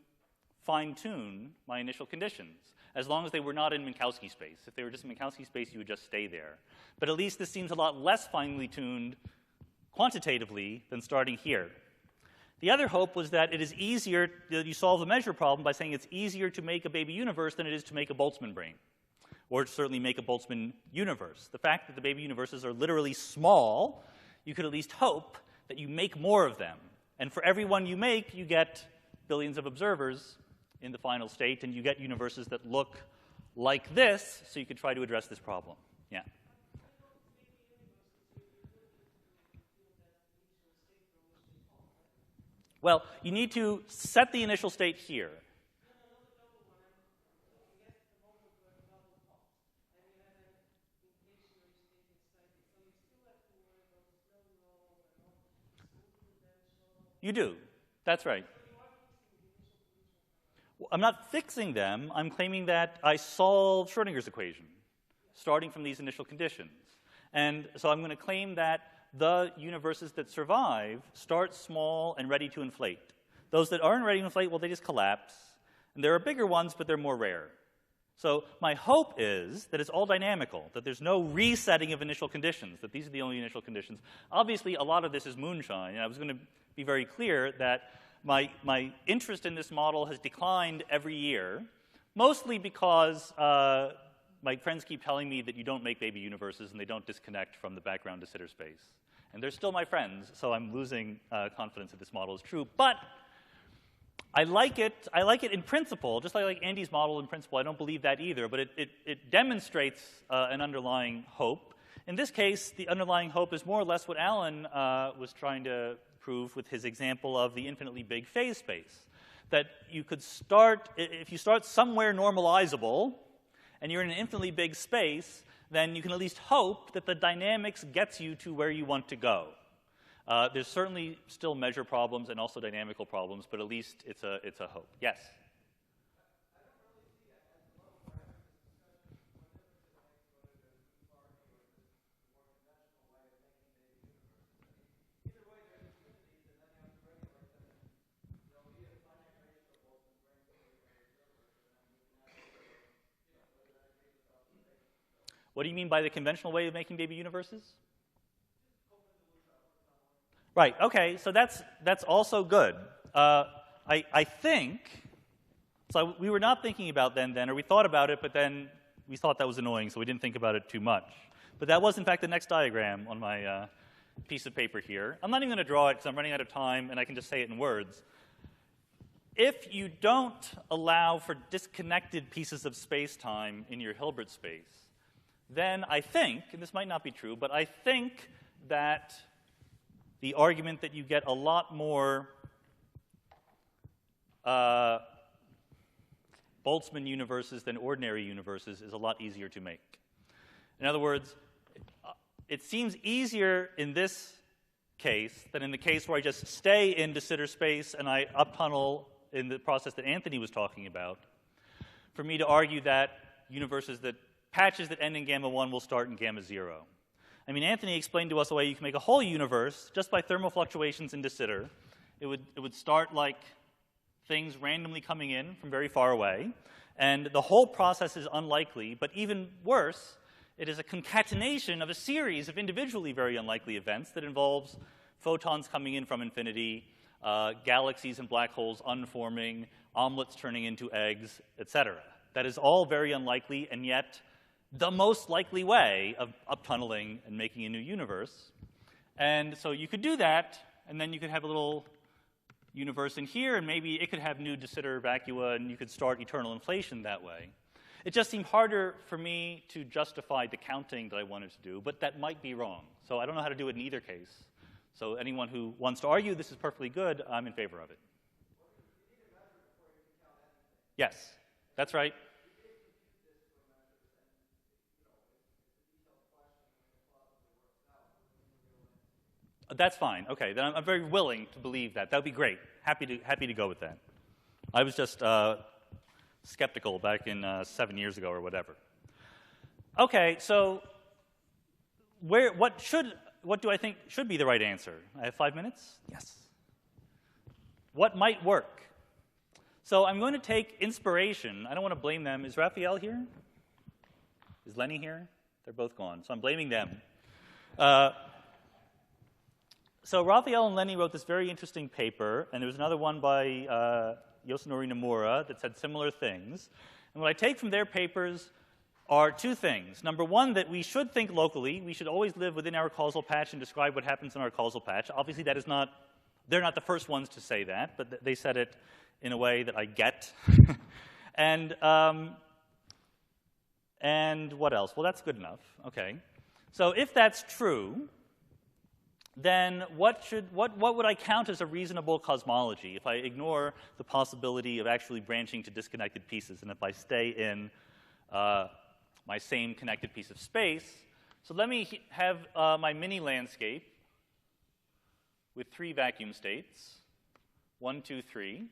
fine-tune my initial conditions, as long as they were not in Minkowski space. If they were just in Minkowski space, you would just stay there. But at least this seems a lot less finely tuned quantitatively than starting here. The other hope was that it is easier, that you solve the measure problem by saying it's easier to make a baby universe than it is to make a Boltzmann brain, or to certainly make a Boltzmann universe. The fact that the baby universes are literally small, you could at least hope that you make more of them. And for every one you make, you get billions of observers in the final state, and you get universes that look like this, so you could try to address this problem. Yeah. Well, you need to set the initial state here. You do. That's right. Well, I'm not fixing them. I'm claiming that I solved Schrodinger's equation, starting from these initial conditions. And so I'm going to claim that the universes that survive start small and ready to inflate. Those that aren't ready to inflate, well, they just collapse. And there are bigger ones, but they're more rare. So my hope is that it's all dynamical, that there's no resetting of initial conditions, that these are the only initial conditions. Obviously, a lot of this is moonshine, and I was going to be very clear that my interest in this model has declined every year, mostly because my friends keep telling me that you don't make baby universes and they don't disconnect from the background de Sitter space. And they're still my friends, so I'm losing confidence that this model is true. But I like it in principle, just like Andy's model in principle. I don't believe that either, but it demonstrates an underlying hope. In this case, the underlying hope is more or less what Alan was trying to prove with his example of the infinitely big phase space. That you could start, if you start somewhere normalizable, and you're in an infinitely big space, then you can at least hope that the dynamics gets you to where you want to go. There's certainly still measure problems and also dynamical problems, but at least it's a hope. Yes? What do you mean by the conventional way of making baby universes? Right, okay, so that's also good. I think, so we were not thinking about then, or we thought about it, but then we thought that was annoying, so we didn't think about it too much. But that was, in fact, the next diagram on my piece of paper here. I'm not even going to draw it because I'm running out of time, and I can just say it in words. If you don't allow for disconnected pieces of space-time in your Hilbert space, then I think, and this might not be true, but I think that the argument that you get a lot more Boltzmann universes than ordinary universes is a lot easier to make. In other words, it seems easier in this case than in the case where I just stay in de Sitter space and I uptunnel in the process that Anthony was talking about, for me to argue that patches that end in gamma 1 will start in gamma 0. I mean, Anthony explained to us a way you can make a whole universe just by thermal fluctuations in de Sitter. It would start like things randomly coming in from very far away, and the whole process is unlikely, but even worse, it is a concatenation of a series of individually very unlikely events that involves photons coming in from infinity, galaxies and black holes unforming, omelets turning into eggs, etc. That is all very unlikely, and yet the most likely way of uptunneling and making a new universe. And so you could do that, and then you could have a little universe in here, and maybe it could have new de Sitter vacua, and you could start eternal inflation that way. It just seemed harder for me to justify the counting that I wanted to do, but that might be wrong. So I don't know how to do it in either case. So anyone who wants to argue this is perfectly good, I'm in favor of it. Yes, that's right. That's fine. Okay, then I'm very willing to believe that. That would be great. Happy to go with that. I was just skeptical back in 7 years ago or whatever. Okay, so what do I think should be the right answer? I have 5 minutes? Yes. What might work? So I'm going to take inspiration. I don't want to blame them. Is Raphael here? Is Lenny here? They're both gone. So I'm blaming them. So Raphael and Lenny wrote this very interesting paper, and there was another one by Yosunori Nomura that said similar things. And what I take from their papers are two things. Number one, that we should think locally. We should always live within our causal patch and describe what happens in our causal patch. Obviously, that is not, they're not the first ones to say that, but they said it in a way that I get. And what else? Well, that's good enough. Okay. So if that's true, then what would I count as a reasonable cosmology if I ignore the possibility of actually branching to disconnected pieces, and if I stay in my same connected piece of space? So let me have my mini landscape with 3 vacuum states, 1, 2, 3.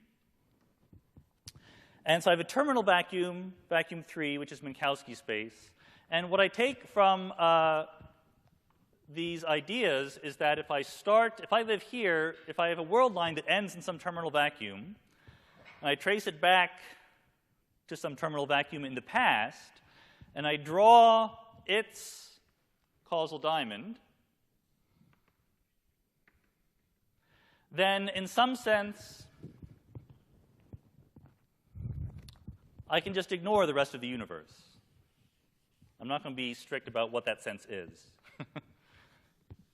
And so I have a terminal vacuum, vacuum 3, which is Minkowski space. And what I take from these ideas is that if I live here, if I have a world line that ends in some terminal vacuum, and I trace it back to some terminal vacuum in the past, and I draw its causal diamond, then in some sense, I can just ignore the rest of the universe. I'm not going to be strict about what that sense is.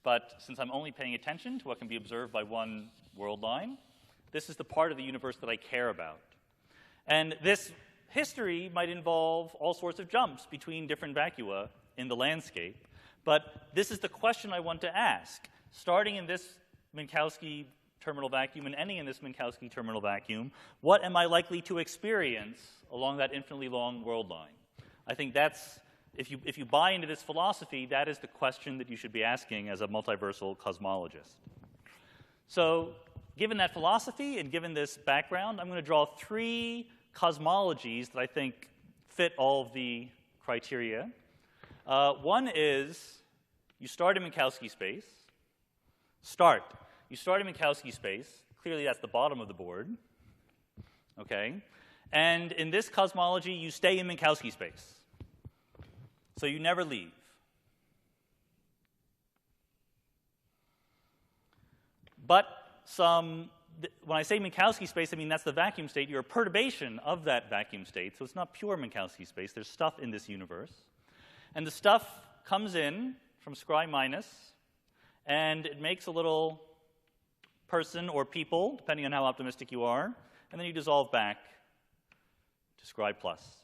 But since I'm only paying attention to what can be observed by one world line, this is the part of the universe that I care about. And this history might involve all sorts of jumps between different vacua in the landscape. But this is the question I want to ask. Starting in this Minkowski terminal vacuum and ending in this Minkowski terminal vacuum, what am I likely to experience along that infinitely long world line? I think that's, if you buy into this philosophy, that is the question that you should be asking as a multiversal cosmologist. So given that philosophy and given this background, I'm going to draw 3 cosmologies that I think fit all of the criteria. One is you start in Minkowski space. You start in Minkowski space. Clearly, that's the bottom of the board. Okay? And in this cosmology, you stay in Minkowski space. So you never leave. But when I say Minkowski space, I mean that's the vacuum state. You're a perturbation of that vacuum state. So it's not pure Minkowski space. There's stuff in this universe. And the stuff comes in from scry minus, and it makes a little person or people, depending on how optimistic you are, and then you dissolve back to scry plus.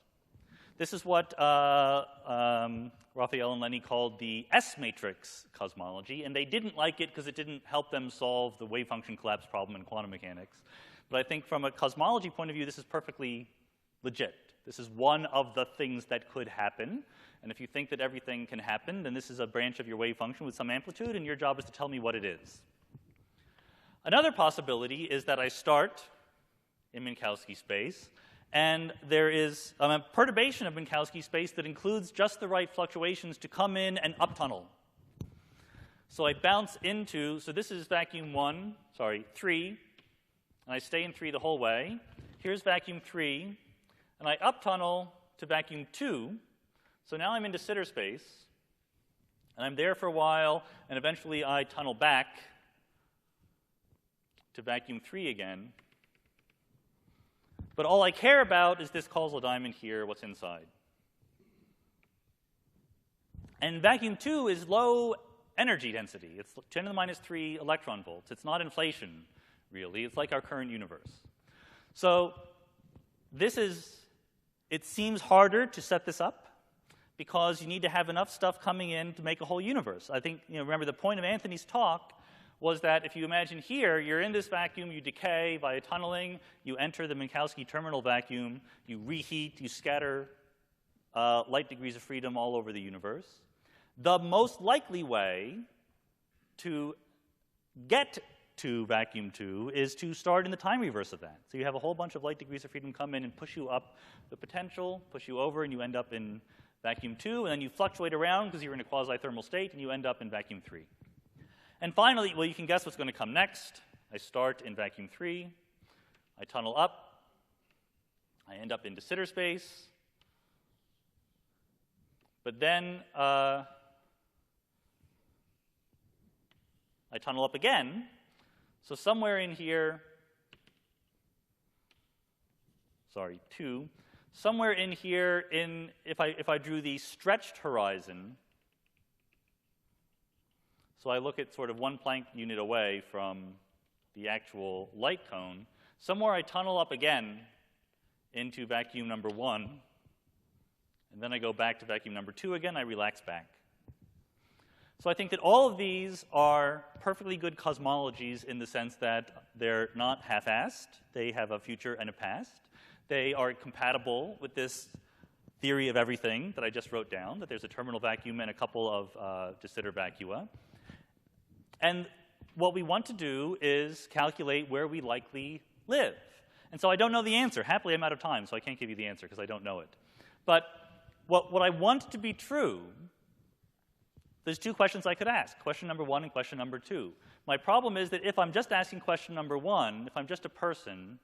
This is what Raphael and Lenny called the S-matrix cosmology, and they didn't like it because it didn't help them solve the wave function collapse problem in quantum mechanics. But I think from a cosmology point of view, this is perfectly legit. This is one of the things that could happen. And if you think that everything can happen, then this is a branch of your wave function with some amplitude, and your job is to tell me what it is. Another possibility is that I start in Minkowski space, and there is a perturbation of Minkowski space that includes just the right fluctuations to come in and uptunnel. So I bounce into, so this is vacuum 3, and I stay in 3 the whole way. Here's vacuum 3, and I uptunnel to vacuum 2. So now I'm into sitter space, and I'm there for a while, and eventually I tunnel back to vacuum 3 again. But all I care about is this causal diamond here, what's inside. And vacuum 2 is low energy density. It's 10 to the minus 3 electron volts. It's not inflation, really. It's like our current universe. So it seems harder to set this up because you need to have enough stuff coming in to make a whole universe. I think, remember the point of Anthony's talk was that if you imagine here, you're in this vacuum, you decay via tunneling, you enter the Minkowski terminal vacuum, you reheat, you scatter light degrees of freedom all over the universe. The most likely way to get to vacuum 2 is to start in the time reverse of that. So you have a whole bunch of light degrees of freedom come in and push you up the potential, push you over, and you end up in vacuum 2, and then you fluctuate around because you're in a quasi-thermal state, and you end up in vacuum 3. And finally, well, you can guess what's going to come next. I start in vacuum 3. I tunnel up. I end up in de Sitter space. But then I tunnel up again. So somewhere in here, 2. Somewhere in here, if I drew the stretched horizon, so I look at sort of 1 Planck unit away from the actual light cone, somewhere I tunnel up again into vacuum number 1, and then I go back to vacuum number 2 again, I relax back. So I think that all of these are perfectly good cosmologies in the sense that they're not half-assed, they have a future and a past. They are compatible with this theory of everything that I just wrote down, that there's a terminal vacuum and a couple of de Sitter vacua. And what we want to do is calculate where we likely live. And so I don't know the answer. Happily, I'm out of time, so I can't give you the answer because I don't know it. But what I want to be true, there's 2 questions I could ask, question number 1 and question number 2. My problem is that if I'm just asking question number 1, if I'm just a person,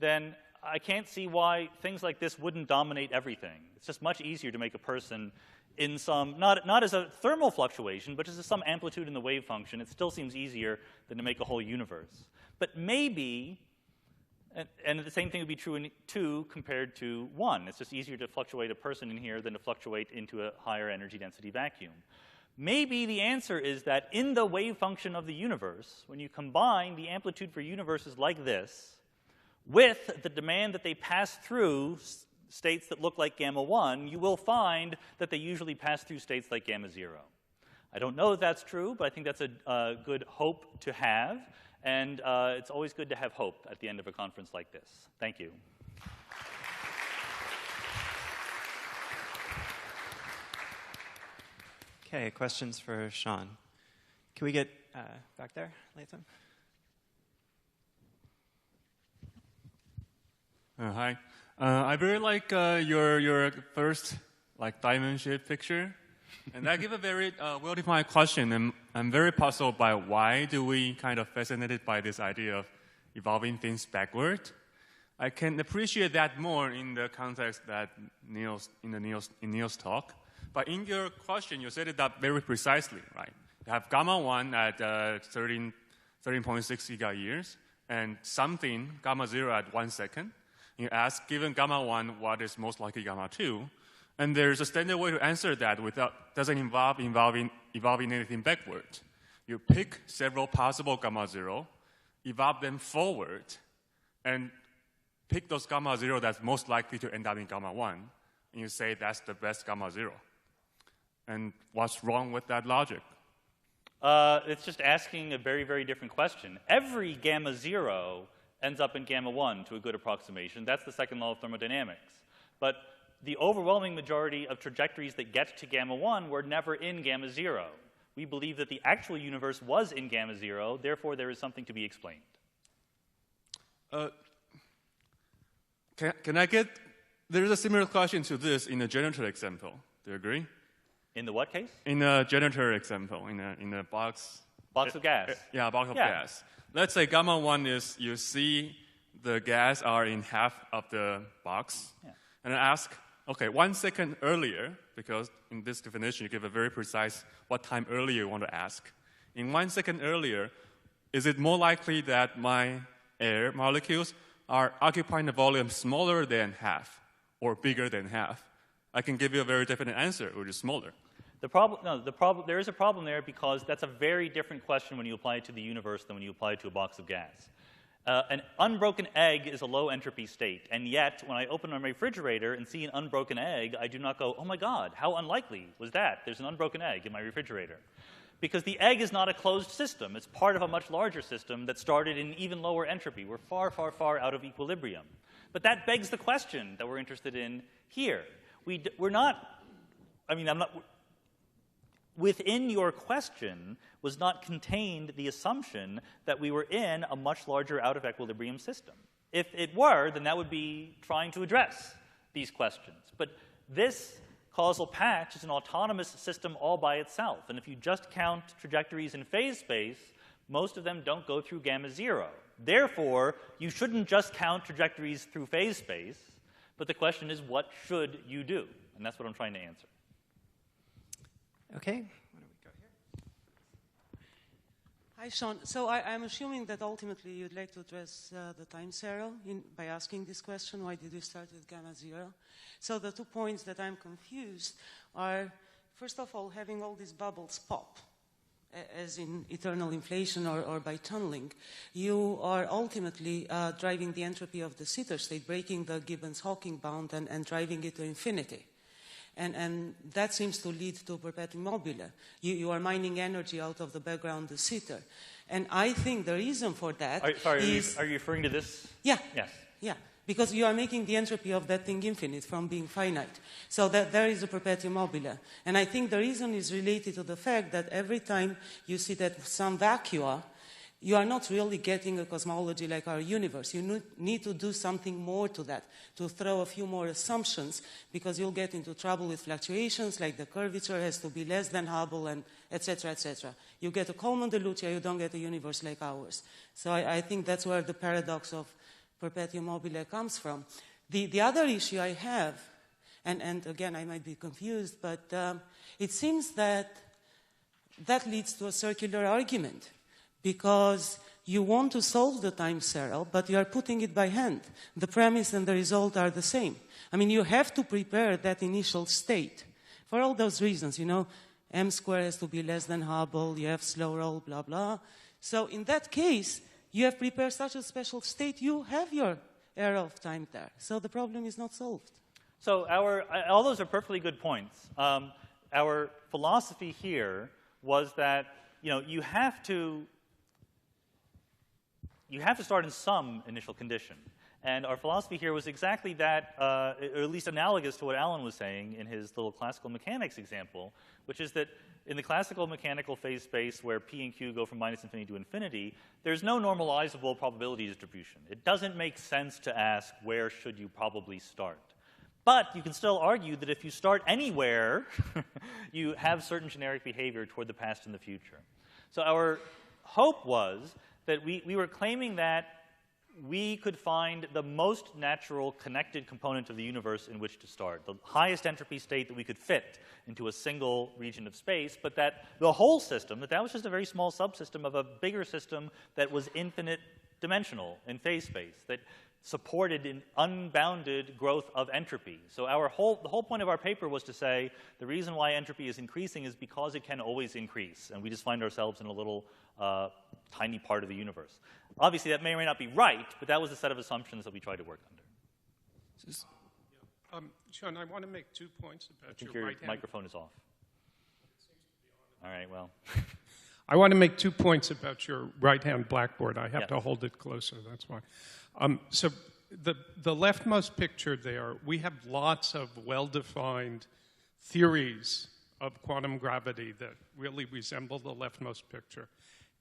then I can't see why things like this wouldn't dominate everything. It's just much easier to make a person in some, not as a thermal fluctuation, but just as some amplitude in the wave function. It still seems easier than to make a whole universe. But maybe, And the same thing would be true in 2 compared to 1. It's just easier to fluctuate a person in here than to fluctuate into a higher energy density vacuum. Maybe the answer is that in the wave function of the universe, when you combine the amplitude for universes like this with the demand that they pass through states that look like gamma 1, you will find that they usually pass through states like gamma 0. I don't know if that's true, but I think that's a good hope to have. And it's always good to have hope at the end of a conference like this. Thank you. Okay, questions for Sean. Can we get back there, Latham? Hi. I really like your first diamond-shaped picture. And I give a very well-defined question, and I'm very puzzled by why do we kind of fascinated by this idea of evolving things backward. I can appreciate that more in the context that in Neil's talk. But in your question, you set it up very precisely, right? You have gamma 1 at 13.6 gigayears, and something, gamma 0 at 1 second. You ask, given gamma 1, what is most likely gamma 2? And there's a standard way to answer that doesn't involve evolving anything backward. You pick several possible gamma 0, evolve them forward, and pick those gamma 0 that's most likely to end up in gamma 1, and you say that's the best gamma 0. And what's wrong with that logic? It's just asking a very, very different question. Every gamma 0 ends up in gamma 1 to a good approximation. That's the second law of thermodynamics. But the overwhelming majority of trajectories that get to gamma 1 were never in gamma 0. We believe that the actual universe was in gamma 0, therefore there is something to be explained. Can I get, there's a similar question to this in a generator example. Do you agree? In the what case? In a generator example, in a box. Box of gas. Yeah, box of gas. Let's say gamma 1 is you see the gas are in half of the box. Yeah. And I ask, okay, 1 second earlier, because in this definition you give a very precise what time earlier you want to ask. In 1 second earlier, is it more likely that my air molecules are occupying a volume smaller than half or bigger than half? I can give you a very definite answer, which is smaller. There is a problem there because that's a very different question when you apply it to the universe than when you apply it to a box of gas. An unbroken egg is a low entropy state, and yet when I open my refrigerator and see an unbroken egg, I do not go, oh my God, how unlikely was that? There's an unbroken egg in my refrigerator. Because the egg is not a closed system. It's part of a much larger system that started in even lower entropy. We're far, far, far out of equilibrium. But that begs the question that we're interested in here. We're not, within your question was not contained the assumption that we were in a much larger out-of-equilibrium system. If it were, then that would be trying to address these questions. But this causal patch is an autonomous system all by itself. And if you just count trajectories in phase space, most of them don't go through gamma 0. Therefore, you shouldn't just count trajectories through phase space, but the question is, what should you do? And that's what I'm trying to answer. Okay, why don't we go here? Hi, Sean. So I'm assuming that ultimately you'd like to address the time zero by asking this question, why did you start with gamma 0? So the 2 points that I'm confused are, first of all, having all these bubbles pop, as in eternal inflation or by tunneling. You are ultimately driving the entropy of the Sitter state, breaking the Gibbons-Hawking bound and driving it to infinity. And that seems to lead to perpetuum mobile. You are mining energy out of the background, the Sitter. And I think the reason for that are you referring to this? Yeah. Yes. Yeah, because you are making the entropy of that thing infinite from being finite. So that there is a perpetuum mobile. And I think the reason is related to the fact that every time you see that some vacua, you are not really getting a cosmology like our universe. You need to do something more to that, to throw a few more assumptions, because you'll get into trouble with fluctuations, like the curvature has to be less than Hubble, and et cetera, et cetera. You get a Coleman de Lucia, you don't get a universe like ours. So I think that's where the paradox of perpetuum mobile comes from. The other issue I have, and again, I might be confused, but it seems that leads to a circular argument. Because you want to solve the time serial, but you are putting it by hand. The premise and the result are the same. I mean, you have to prepare that initial state. For all those reasons, m squared has to be less than Hubble, you have slow roll, blah, blah. So in that case, you have prepared such a special state, you have your error of time there. So the problem is not solved. So all those are perfectly good points. Our philosophy here was that you have to start in some initial condition. And our philosophy here was exactly that, or at least analogous to what Alan was saying in his little classical mechanics example, which is that in the classical mechanical phase space where P and Q go from -infinity to infinity, there's no normalizable probability distribution. It doesn't make sense to ask where should you probably start. But you can still argue that if you start anywhere, you have certain generic behavior toward the past and the future. So our hope was that we were claiming that we could find the most natural connected component of the universe in which to start, the highest entropy state that we could fit into a single region of space, but that the whole system, that was just a very small subsystem of a bigger system that was infinite dimensional in phase space, that supported an unbounded growth of entropy. So the whole point of our paper was to say the reason why entropy is increasing is because it can always increase, and we just find ourselves in a little tiny part of the universe. Obviously, that may or may not be right, but that was the set of assumptions that we tried to work under. Sean, I want to make 2 points about I think your your right-hand. microphone is off. All right, well. I want to make 2 points about your right-hand blackboard. I have Yes. to hold it closer, that's why. So the leftmost picture there, we have lots of well-defined theories of quantum gravity that really resemble the leftmost picture.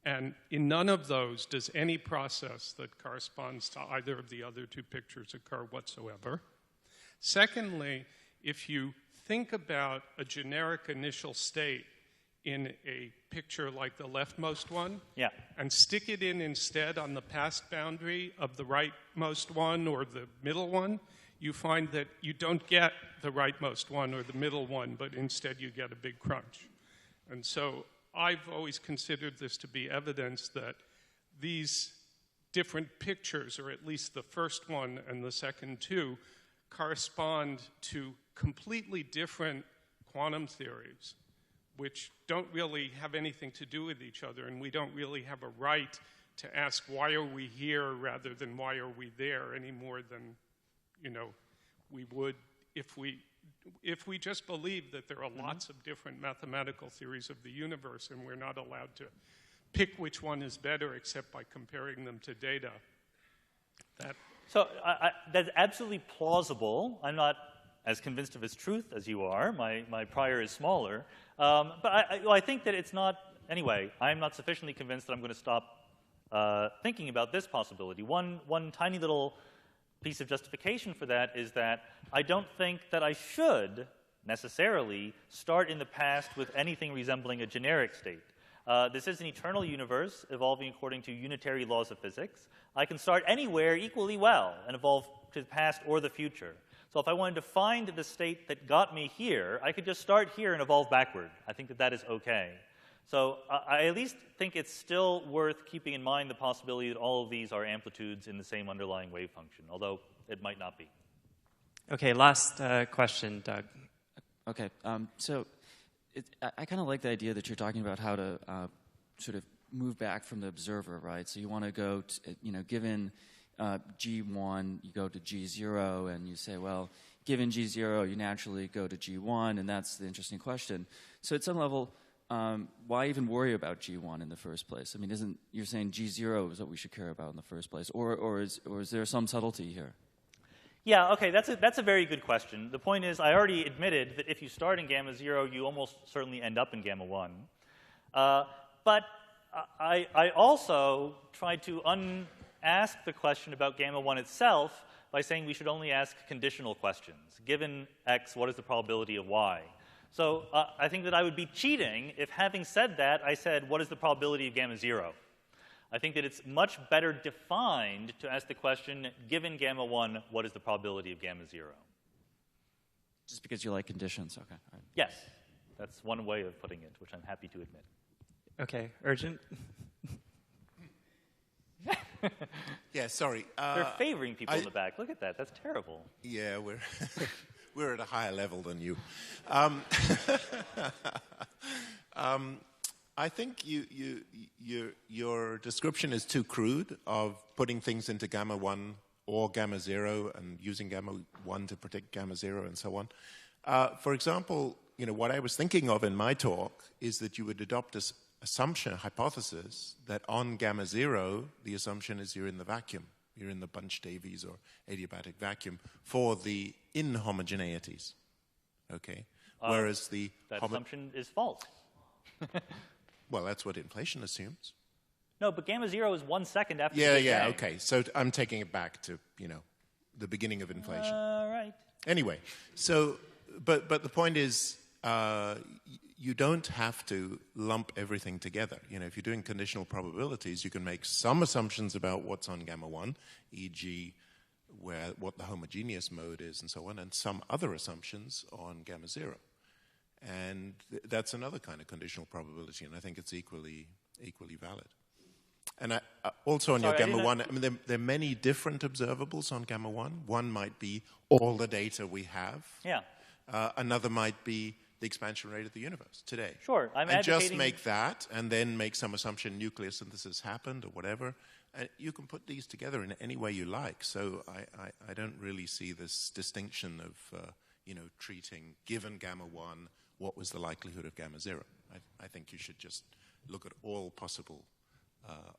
And in none of those does any process that corresponds to either of the other 2 pictures occur whatsoever. Secondly, if you think about a generic initial state in a picture like the leftmost one, Yeah. and stick it in instead on the past boundary of the rightmost one or the middle one, you find that you don't get the rightmost one or the middle one, but instead you get a big crunch. And so I've always considered this to be evidence that these different pictures, or at least the first one and the second 2, correspond to completely different quantum theories, which don't really have anything to do with each other, and we don't really have a right to ask why are we here rather than why are we there any more than we would if we just believe that there are lots of different mathematical theories of the universe and we're not allowed to pick which one is better except by comparing them to data. So that's absolutely plausible. I'm not as convinced of its truth as you are. My prior is smaller. But I think that it's not, anyway, I'm not sufficiently convinced that I'm going to stop thinking about this possibility. One tiny little piece of justification for that is that I don't think that I should necessarily start in the past with anything resembling a generic state. This is an eternal universe evolving according to unitary laws of physics. I can start anywhere equally well and evolve to the past or the future. So if I wanted to find the state that got me here, I could just start here and evolve backward. I think that that is okay. So I at least think it's still worth keeping in mind the possibility that all of these are amplitudes in the same underlying wave function, although it might not be. Okay, last question, Doug. Okay, so I kind of like the idea that you're talking about how to sort of move back from the observer, right? So you want to go, given G1, you go to G0, and you say, well, given G0, you naturally go to G1, and that's the interesting question. So at some level, why even worry about G1 in the first place? I mean, you're saying G0 is what we should care about in the first place, or is there some subtlety here? Yeah, okay, that's a very good question. The point is, I already admitted that if you start in gamma 0, you almost certainly end up in gamma 1. But I also tried to ask the question about gamma 1 itself by saying we should only ask conditional questions. Given X, what is the probability of Y? So I think that I would be cheating if, having said that, I said, what is the probability of gamma 0? I think that it's much better defined to ask the question, given gamma 1, what is the probability of gamma 0? Just because you like conditions, okay. All right. Yes, that's one way of putting it, which I'm happy to admit. Okay, urgent? Yeah, sorry. They're favoring people in the back. Look at that. That's terrible. Yeah, we're we're at a higher level than you. I think your description is too crude of putting things into gamma 1 or gamma 0 and using gamma 1 to predict gamma 0 and so on. For example, what I was thinking of in my talk is that you would adopt this assumption, hypothesis, that on gamma 0, the assumption is you're in the vacuum. You're in the Bunch-Davies or adiabatic vacuum for the inhomogeneities. Okay? Whereas that assumption is false. Well, that's what inflation assumes. No, but gamma 0 is 1 second after the Big Yeah, Bang. okay. So I'm taking it back to, the beginning of inflation. Right. Anyway, so, but the point is, you don't have to lump everything together. If you're doing conditional probabilities, you can make some assumptions about what's on gamma 1, e.g., what the homogeneous mode is and so on, and some other assumptions on gamma 0. And that's another kind of conditional probability, and I think it's equally valid. And also on your gamma 1, there are many different observables on gamma 1. One might be all the data we have. Yeah. Another might be the expansion rate of the universe today. Sure. And just make that, and then make some assumption nucleosynthesis happened or whatever. And you can put these together in any way you like. So I don't really see this distinction of, treating, given gamma 1, what was the likelihood of gamma 0. I think you should just look at all possible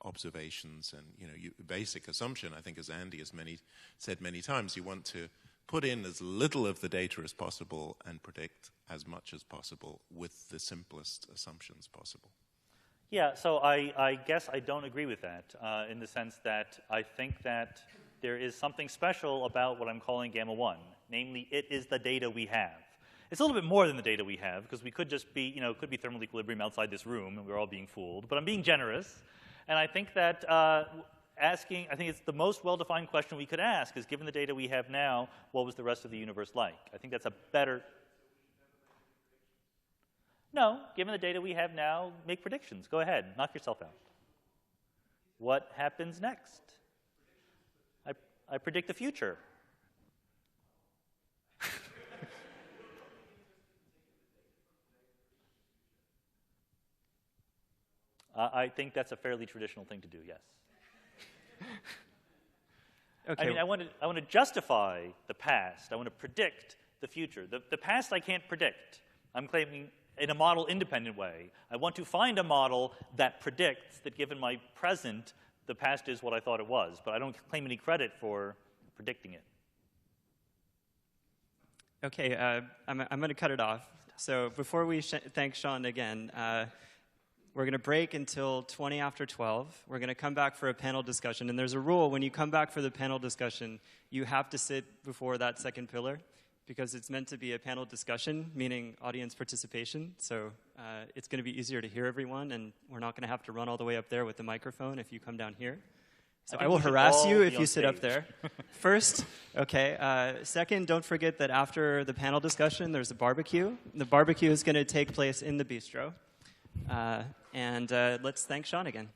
observations and, basic assumption. I think, as Andy has said many times, you want to put in as little of the data as possible and predict as much as possible with the simplest assumptions possible. Yeah, so I guess I don't agree with that in the sense that I think that there is something special about what I'm calling gamma 1. Namely, it is the data we have. It's a little bit more than the data we have, because we could just be, it could be thermal equilibrium outside this room, and we're all being fooled. But I'm being generous. And I think that I think it's the most well-defined question we could ask is, given the data we have now, what was the rest of the universe like? I think that's a better... No, given the data we have now, make predictions. Go ahead, knock yourself out. What happens next? I predict the future. I think that's a fairly traditional thing to do, yes. Okay. I want to justify the past. I want to predict the future. The past I can't predict. I'm claiming in a model-independent way. I want to find a model that predicts that given my present, the past is what I thought it was. But I don't claim any credit for predicting it. Okay, I'm going to cut it off. So before we thank Sean again, we're going to break until 20 after 12. We're going to come back for a panel discussion. And there's a rule. When you come back for the panel discussion, you have to sit before that second pillar, because it's meant to be a panel discussion, meaning audience participation. So it's going to be easier to hear everyone, and we're not going to have to run all the way up there with the microphone if you come down here. So I will harass you if you sit up there. First, okay. Second, don't forget that after the panel discussion, there's a barbecue. The barbecue is going to take place in the bistro. And let's thank Sean again.